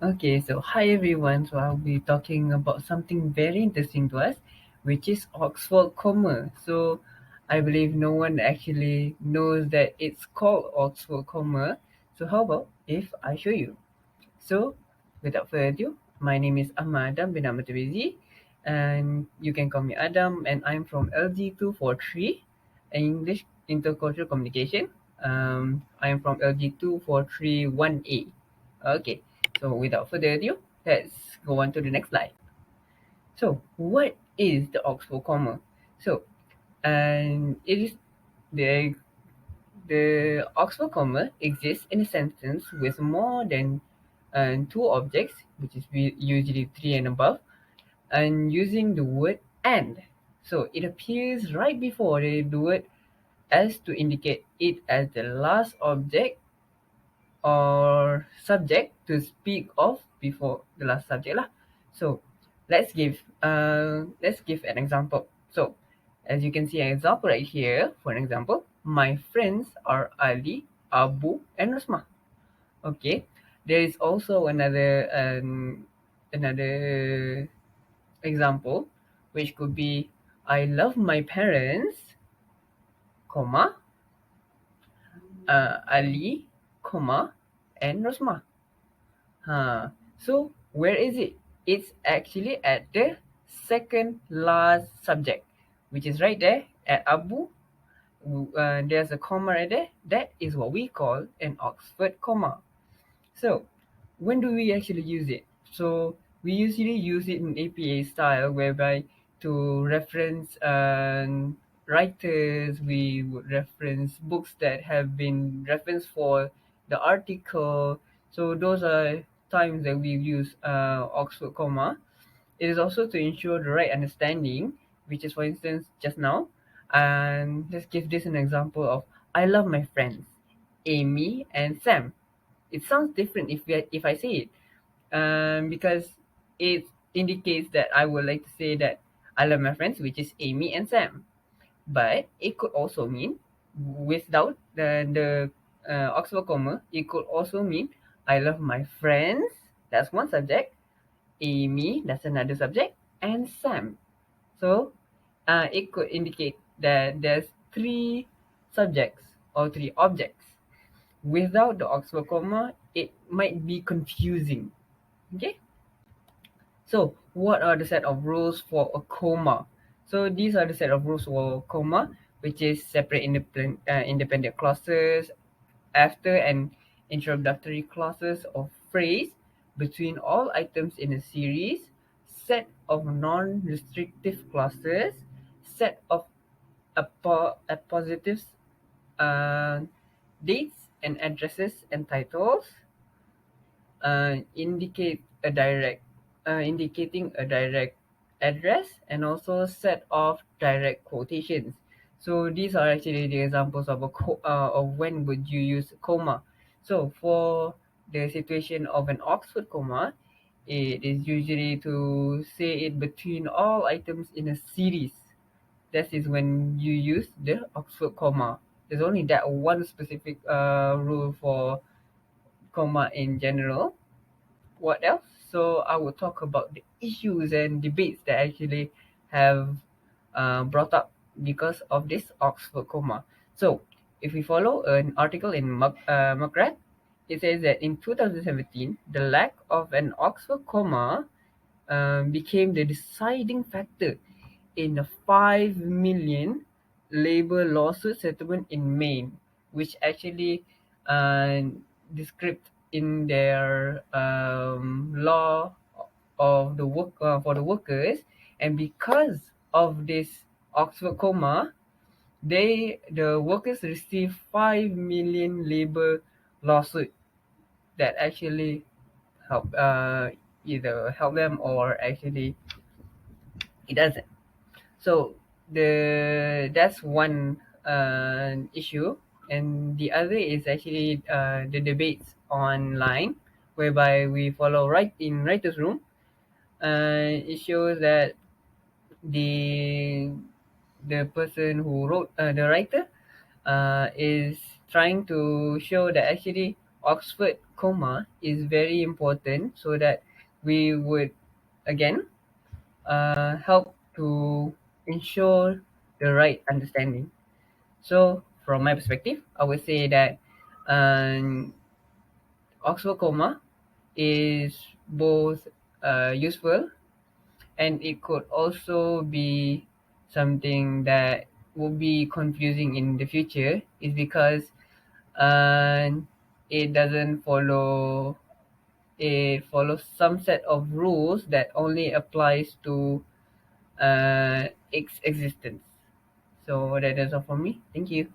Okay, so hi everyone. So I'll be talking about something very interesting to us, which is Oxford comma. So I believe no one actually knows that it's called Oxford comma. So how about if I show you? So without further ado, my name is Ahmad bin Ahmad, and you can call me Adam, and I'm from LG243, English Intercultural Communication. I am from LG2431A. Okay, so without further ado, let's go on to the next slide. So, what is the Oxford comma? So, and it is the the Oxford comma exists in a sentence with more than two objects, which is usually three and above, and using the word and. So it appears right before the word as to indicate it as the last object or subject to speak of before the last subject lah. So let's give an example. So as you can see an example right here. For an example, my friends are Ali, Abu, and Rasma. Okay, there is also another example, which could be I love my parents, comma, Ali, comma, and Rasma. So where is it? It's actually at the second last subject, which is right there at Abu. There's a comma right there. That is what we call an Oxford comma. So when do we actually use it? So we usually use it in APA style, whereby to reference writers, we would reference books that have been referenced for the article. So those are times that we use Oxford comma. It is also to ensure the right understanding, which is, for instance, just now. And let's give this an example of I love my friends, Amy and Sam. It sounds different if I say it, because it indicates that I would like to say that I love my friends, which is Amy and Sam. But it could also mean, without the Oxford comma, it could also mean I love my friends. That's one subject. Amy, that's another subject, and Sam. So it could indicate that there's three subjects or three objects. Without the Oxford comma, it might be confusing. Okay, so what are the set of rules for a comma? So these are the set of rules for comma, which is separate independent clauses after an introductory clauses or phrase between all items in a series, set of non-restrictive clauses, set of appositives, uh, dates and addresses and titles, indicating a direct address, and also set of direct quotations. So these are actually the examples of of when would you use comma. So for the situation of an Oxford comma, it is usually to say it between all items in a series. That is when you use the Oxford comma. There's only that one specific rule for comma in general. What else? So I will talk about the issues and debates that actually have brought up because of this Oxford comma. So if we follow an article in Macrath, it says that in 2017, the lack of an Oxford comma became the deciding factor in the 5 million labor lawsuit settlement in Maine, which actually uh, described in their law of the work for the workers. And because of this Oxford comma, the workers received 5 million labor lawsuit that actually help either help them or actually it doesn't. So that's one issue, and the other is actually the debates online, whereby we follow right in writers' room. It shows that the the person who wrote the writer is trying to show that actually Oxford comma is very important so that we would again help to ensure the right understanding. So from my perspective, I would say that um, Oxford comma is both useful, and it could also be something that will be confusing in the future, is because uh, it doesn't follow, it follows some set of rules that only applies to its existence. So that is all for me. Thank you.